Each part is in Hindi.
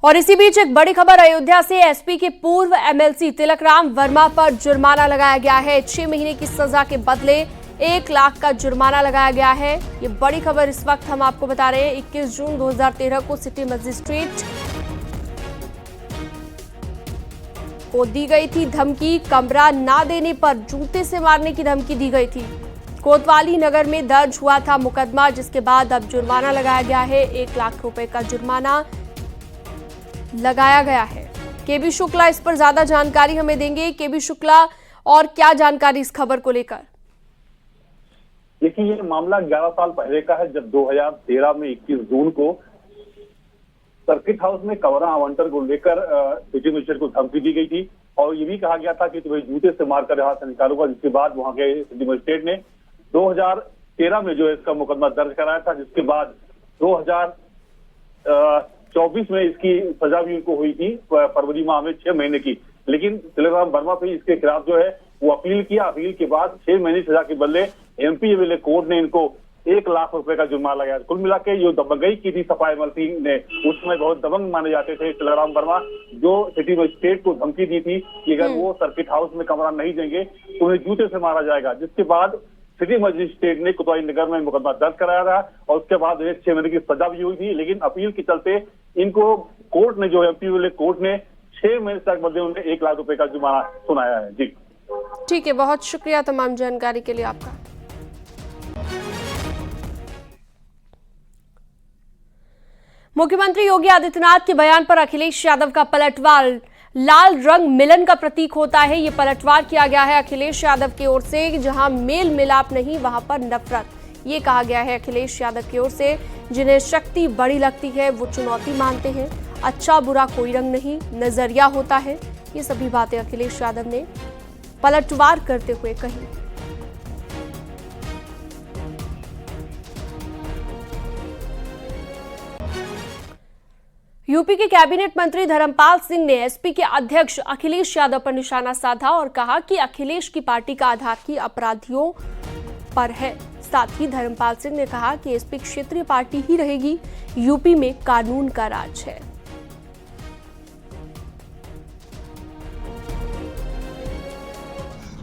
और इसी बीच एक बड़ी खबर अयोध्या से। एसपी के पूर्व एमएलसी तिलकराम वर्मा पर जुर्माना लगाया गया है। 6 महीने की सजा के बदले 1 लाख का जुर्माना लगाया गया है। ये बड़ी खबर इस वक्त हम आपको बता रहे हैं। 21 जून 2013 को सिटी मजिस्ट्रेट को दी गई थी धमकी। कमरा ना देने पर जूते से मारने की धमकी दी गई थी। कोतवाली नगर में दर्ज हुआ था मुकदमा, जिसके बाद अब जुर्माना लगाया गया है। 1 लाख रुपए का जुर्माना लगाया गया है। केबी शुक्ला इस पर ज्यादा जानकारी हमें देंगे। केबी शुक्ला, और क्या जानकारी इस खबर को लेकर? देखिए, ये मामला 11 साल पहले का है, जब 2013 में 21 जून को सर्किट हाउस में कमरा आवंटन को लेकर सिटी मजिस्ट्रेट को धमकी दी गई थी और ये भी कहा गया था कि तुम्हें जूते से मारकर यहाँ से निकालूंगा। जिसके बाद वहां के सिटी मजिस्ट्रेट ने 2013 में जो है इसका मुकदमा दर्ज कराया था, जिसके बाद 2024 में इसकी सजा भी उनको हुई थी फरवरी माह में 6 महीने की। लेकिन तिलकराम वर्मा पे इसके खिलाफ जो है वो अपील किया। अपील के बाद 6 महीने सजा के बदले एमपी एमएलए कोर्ट ने इनको 1 लाख रुपए का जुर्माना लगाया। कुल मिला के जो दबंगई की थी सपा एमएलसी ने, उसमें बहुत दबंग माने जाते थे तिलकराम वर्मा, जो सिटी मजिस्ट्रेट को धमकी दी थी कि अगर वो सर्किट हाउस में कमरा नहीं देंगे तो उन्हें जूते से मारा जाएगा। जिसके बाद सिटी मजिस्ट्रेट ने कोतवाली नगर में मुकदमा दर्ज कराया था और उसके बाद 6 महीने की सजा भी हुई थी। लेकिन अपील के चलते इनको कोर्ट ने, जो एमपी एमएलए कोर्ट ने 6 महीने तक बदले उन्हें 1 लाख रुपए का जुर्माना सुनाया है। जी ठीक है, बहुत शुक्रिया तमाम जानकारी के लिए आपका। मुख्यमंत्री योगी आदित्यनाथ के बयान पर अखिलेश यादव का पलटवार। लाल रंग मिलन का प्रतीक होता है, ये पलटवार किया गया है अखिलेश यादव की ओर से। जहां मेल मिलाप नहीं, वहां पर नफरत, ये कहा गया है अखिलेश यादव की ओर से। जिन्हें शक्ति बड़ी लगती है वो चुनौती मानते हैं। अच्छा बुरा कोई रंग नहीं, नजरिया होता है। ये सभी बातें अखिलेश यादव ने पलटवार करते हुए कही। यूपी के कैबिनेट मंत्री धर्मपाल सिंह ने एसपी के अध्यक्ष अखिलेश यादव पर निशाना साधा और कहा कि अखिलेश की पार्टी का आधार ही अपराधियों पर है। साथ ही धर्मपाल सिंह ने कहा कि एसपी क्षेत्रीय पार्टी ही रहेगी, यूपी में कानून का राज है।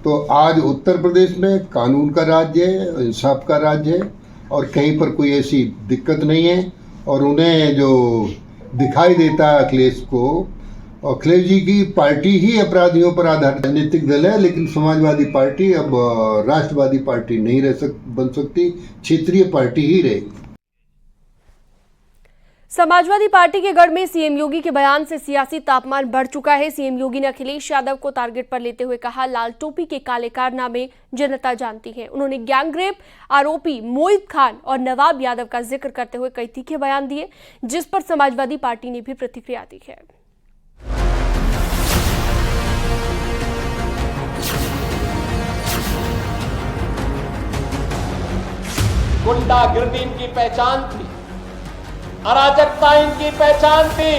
तो आज उत्तर प्रदेश में कानून का राज्य है, इंसाफ का राज्य है और कहीं पर कोई ऐसी दिक्कत नहीं है। और उन्हें जो दिखाई देता है अखिलेश को, अखिलेश जी की पार्टी ही अपराधियों पर आधारित राजनीतिक दल है, लेकिन समाजवादी पार्टी अब राष्ट्रवादी पार्टी नहीं बन सकती, क्षेत्रीय पार्टी ही रहेगी। समाजवादी पार्टी के गढ़ में सीएम योगी के बयान से सियासी तापमान बढ़ चुका है। सीएम योगी ने अखिलेश यादव को टारगेट पर लेते हुए कहा, लाल टोपी के काले कारनामे जनता जानती है। उन्होंने गैंगरेप आरोपी मोहित खान और नवाब यादव का जिक्र करते हुए कई तीखे बयान दिए, जिस पर समाजवादी पार्टी ने भी प्रतिक्रिया दी है। गुंडागिर्दी इनकी पहचान थी, अराजकता इनकी पहचान थी।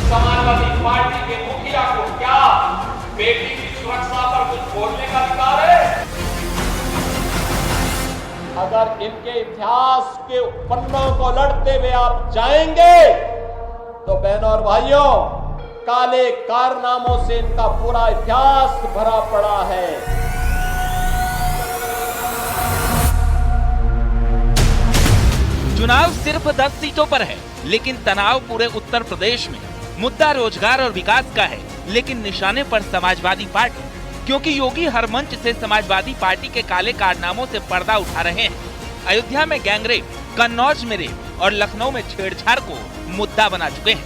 समाजवादी पार्टी के मुखिया को क्या बेटी की सुरक्षा पर कुछ बोलने का अधिकार है? अगर इनके इतिहास के पन्नों को लड़ते हुए आप जाएंगे तो बहनों और भाइयों, काले कारनामों से इनका पूरा इतिहास भरा पड़ा है। चुनाव सिर्फ 10 सीटों पर है, लेकिन तनाव पूरे उत्तर प्रदेश में। मुद्दा रोजगार और विकास का है, लेकिन निशाने पर समाजवादी पार्टी, क्योंकि योगी हर मंच से समाजवादी पार्टी के काले कारनामों से पर्दा उठा रहे हैं। अयोध्या में गैंगरेप, कन्नौज में रेप और लखनऊ में छेड़छाड़ को मुद्दा बना चुके हैं।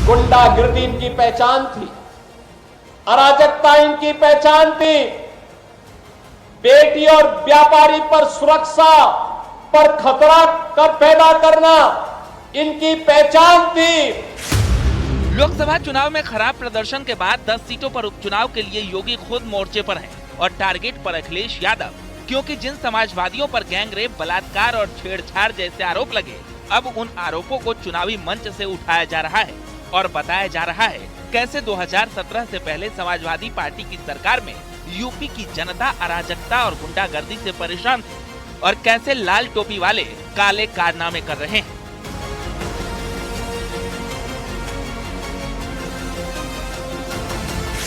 गुंडागिर्दी इनकी पहचान थी, अराजकता इनकी पहचान थी। बेटी और व्यापारी पर सुरक्षा पर खतरा कर पैदा करना इनकी पहचान थी। लोकसभा चुनाव में खराब प्रदर्शन के बाद 10 सीटों पर उपचुनाव के लिए योगी खुद मोर्चे पर हैं और टारगेट पर अखिलेश यादव, क्योंकि जिन समाजवादियों पर गैंगरेप, बलात्कार और छेड़छाड़ जैसे आरोप लगे, अब उन आरोपों को चुनावी मंच से उठाया जा रहा है और बताया जा रहा है कैसे 2017 से पहले समाजवादी पार्टी की सरकार में यूपी की जनता अराजकता और गुंडागर्दी से परेशान थी और कैसे लाल टोपी वाले काले कारनामे कर रहे हैं।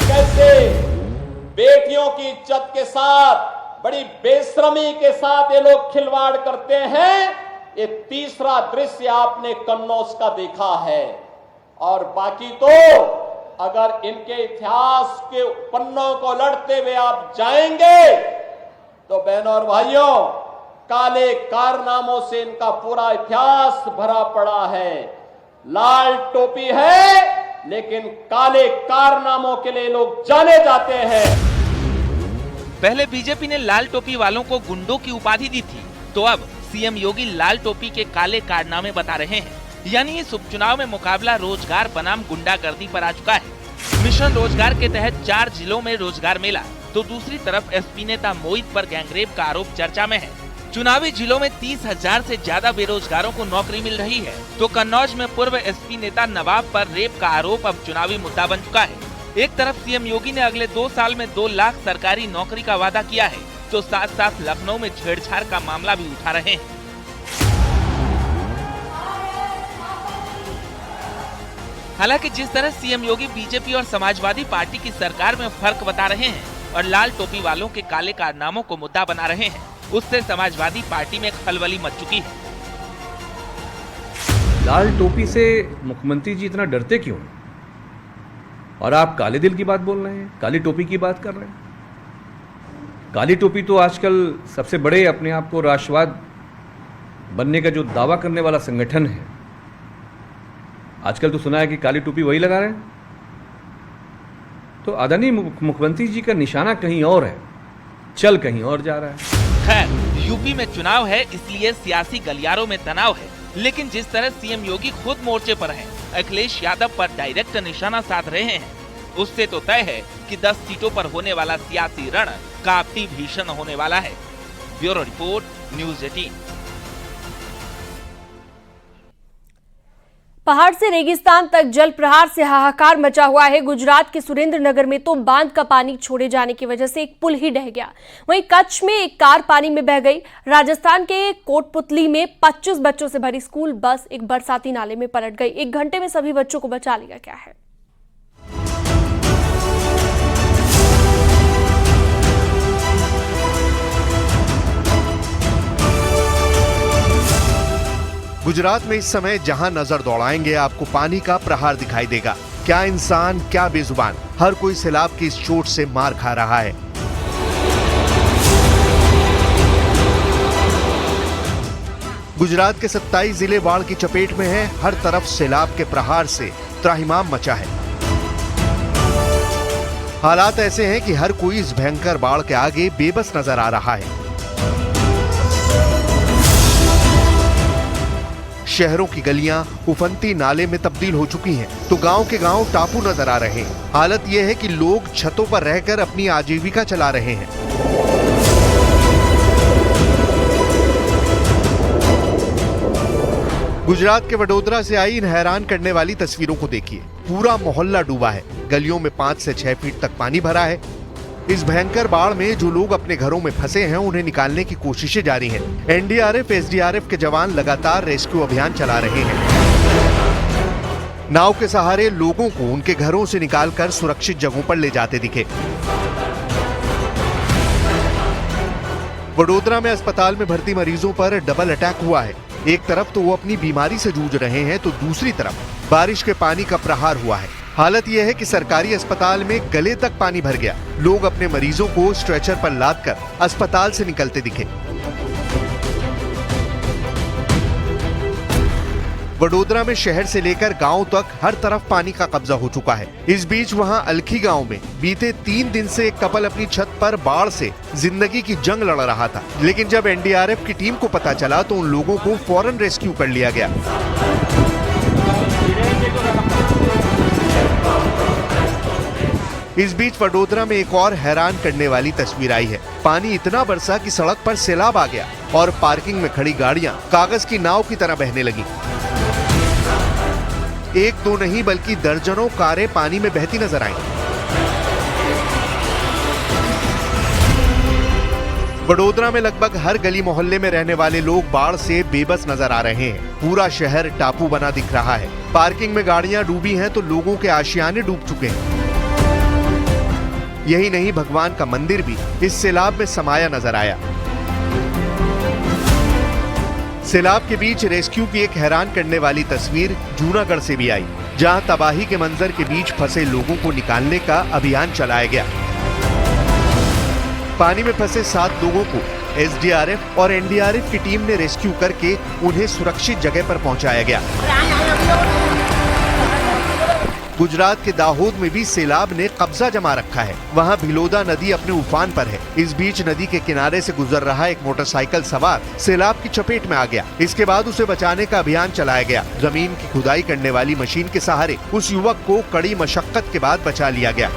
कैसे बेटियों की इज्जत के साथ बड़ी बेशर्मी के साथ ये लोग खिलवाड़ करते हैं। ये तीसरा दृश्य आपने कन्नौज का देखा है। और बाकी तो अगर इनके इतिहास के पन्नों को लड़ते हुए आप जाएंगे तो बहनों और भाइयों, काले कारनामों से इनका पूरा इतिहास भरा पड़ा है। लाल टोपी है लेकिन काले कारनामों के लिए लोग जाने जाते हैं। पहले बीजेपी ने लाल टोपी वालों को गुंडों की उपाधि दी थी, तो अब सीएम योगी लाल टोपी के काले कारनामे बता रहे हैं। यानी इस उपचुनाव में मुकाबला रोजगार बनाम गुंडागर्दी पर आ चुका है। मिशन रोजगार के तहत 4 जिलों में रोजगार मेला, तो दूसरी तरफ एसपी नेता मोहित पर गैंगरेप का आरोप चर्चा में है। चुनावी जिलों में 30,000 से ज्यादा बेरोजगारों को नौकरी मिल रही है, तो कन्नौज में पूर्व एसपी नेता नवाब पर रेप का आरोप अब चुनावी मुद्दा बन चुका है। एक तरफ सीएम योगी ने अगले 2 साल में 2 लाख सरकारी नौकरी का वादा किया है, तो साथ साथ लखनऊ में छेड़छाड़ का मामला भी उठा रहे हैं। हालांकि जिस तरह सीएम योगी बीजेपी और समाजवादी पार्टी की सरकार में फर्क बता रहे हैं और लाल टोपी वालों के काले कारनामों को मुद्दा बना रहे हैं, उससे समाजवादी पार्टी में खलबली मच चुकी है। लाल टोपी से मुख्यमंत्री जी इतना डरते क्यों? और आप काले दिल की बात बोल रहे हैं, काली टोपी की बात कर रहे हैं। काली टोपी तो आजकल सबसे बड़े अपने आप को राष्ट्रवाद बनने का जो दावा करने वाला संगठन है। आजकल तो सुना है कि काली टोपी वही लगा रहे हैं। तो आदरणीय मुख्यमंत्री जी का निशाना कहीं और है, चल कहीं और जा रहा है। खैर, यूपी में चुनाव है इसलिए सियासी गलियारों में तनाव है, लेकिन जिस तरह सीएम योगी खुद मोर्चे पर हैं, अखिलेश यादव पर डायरेक्ट निशाना साध रहे हैं, उससे तो तय है कि 10 सीटों पर होने वाला सियासी रण काफी भीषण होने वाला है। Bureau report, news 18। पहाड़ से रेगिस्तान तक जल प्रहार से हाहाकार मचा हुआ है। गुजरात के सुरेंद्रनगर में तो बांध का पानी छोड़े जाने की वजह से एक पुल ही ढह गया। वहीं कच्छ में एक कार पानी में बह गई। राजस्थान के कोटपुतली में 25 बच्चों से भरी स्कूल बस एक बरसाती नाले में पलट गई। 1 घंटे में सभी बच्चों को बचा लिया गया है। गुजरात में इस समय जहां नजर दौड़ाएंगे आपको पानी का प्रहार दिखाई देगा। क्या इंसान, क्या बेजुबान, हर कोई सैलाब की इस चोट से मार खा रहा है। गुजरात के 27 जिले बाढ़ की चपेट में हैं। हर तरफ सैलाब के प्रहार से त्राहिमाम मचा है। हालात ऐसे हैं कि हर कोई इस भयंकर बाढ़ के आगे बेबस नजर आ रहा है। शहरों की गलियां उफनती नाले में तब्दील हो चुकी हैं, तो गांव के गांव टापू नजर आ रहे हैं। हालत यह है कि लोग छतों पर रहकर अपनी आजीविका चला रहे हैं। गुजरात के वडोदरा से आई इन हैरान करने वाली तस्वीरों को देखिए। पूरा मोहल्ला डूबा है। गलियों में 5 से 6 फीट तक पानी भरा है। इस भयंकर बाढ़ में जो लोग अपने घरों में फंसे हैं, उन्हें निकालने की कोशिशें जारी हैं। एनडीआरएफ, एसडीआरएफ के जवान लगातार रेस्क्यू अभियान चला रहे हैं। नाव के सहारे लोगों को उनके घरों से निकालकर सुरक्षित जगहों पर ले जाते दिखे। वडोदरा में अस्पताल में भर्ती मरीजों पर डबल अटैक हुआ है। एक तरफ तो वो अपनी बीमारी से जूझ रहे हैं, तो दूसरी तरफ बारिश के पानी का प्रहार हुआ है। हालत यह है कि सरकारी अस्पताल में गले तक पानी भर गया। लोग अपने मरीजों को स्ट्रेचर पर लादकर अस्पताल से निकलते दिखे। वडोदरा में शहर से लेकर गांव तक हर तरफ पानी का कब्जा हो चुका है। इस बीच वहां अलखी गांव में बीते 3 दिन से एक कपल अपनी छत पर बाढ़ से जिंदगी की जंग लड़ रहा था, लेकिन जब एनडीआरएफ की टीम को पता चला तो उन लोगों को फौरन रेस्क्यू कर लिया गया। इस बीच वडोदरा में एक और हैरान करने वाली तस्वीर आई है। पानी इतना बरसा कि सड़क पर सैलाब आ गया और पार्किंग में खड़ी गाड़ियां कागज की नाव की तरह बहने लगी। 1-2 नहीं बल्कि दर्जनों कारें पानी में बहती नजर आईं। बड़ोदरा में लगभग हर गली मोहल्ले में रहने वाले लोग बाढ़ से बेबस नजर आ रहे हैं। पूरा शहर टापू बना दिख रहा है। पार्किंग में गाड़ियां डूबी हैं तो लोगों के आशियाने डूब चुके हैं। यही नहीं, भगवान का मंदिर भी इस सैलाब में समाया नजर आया। सैलाब के बीच रेस्क्यू की एक हैरान करने वाली तस्वीर जूनागढ़ से भी आई, जहां तबाही के मंजर के बीच फंसे लोगों को निकालने का अभियान चलाया गया। पानी में फंसे 7 लोगों को एसडीआरएफ और एनडीआरएफ की टीम ने रेस्क्यू करके उन्हें सुरक्षित जगह पर पहुंचाया गया। गुजरात के दाहोद में भी सैलाब ने कब्जा जमा रखा है। वहां भिलोदा नदी अपने उफान पर है। इस बीच नदी के किनारे से गुजर रहा एक मोटरसाइकिल सवार सैलाब की चपेट में आ गया। इसके बाद उसे बचाने का अभियान चलाया गया। जमीन की खुदाई करने वाली मशीन के सहारे उस युवक को कड़ी मशक्कत के बाद बचा लिया गया।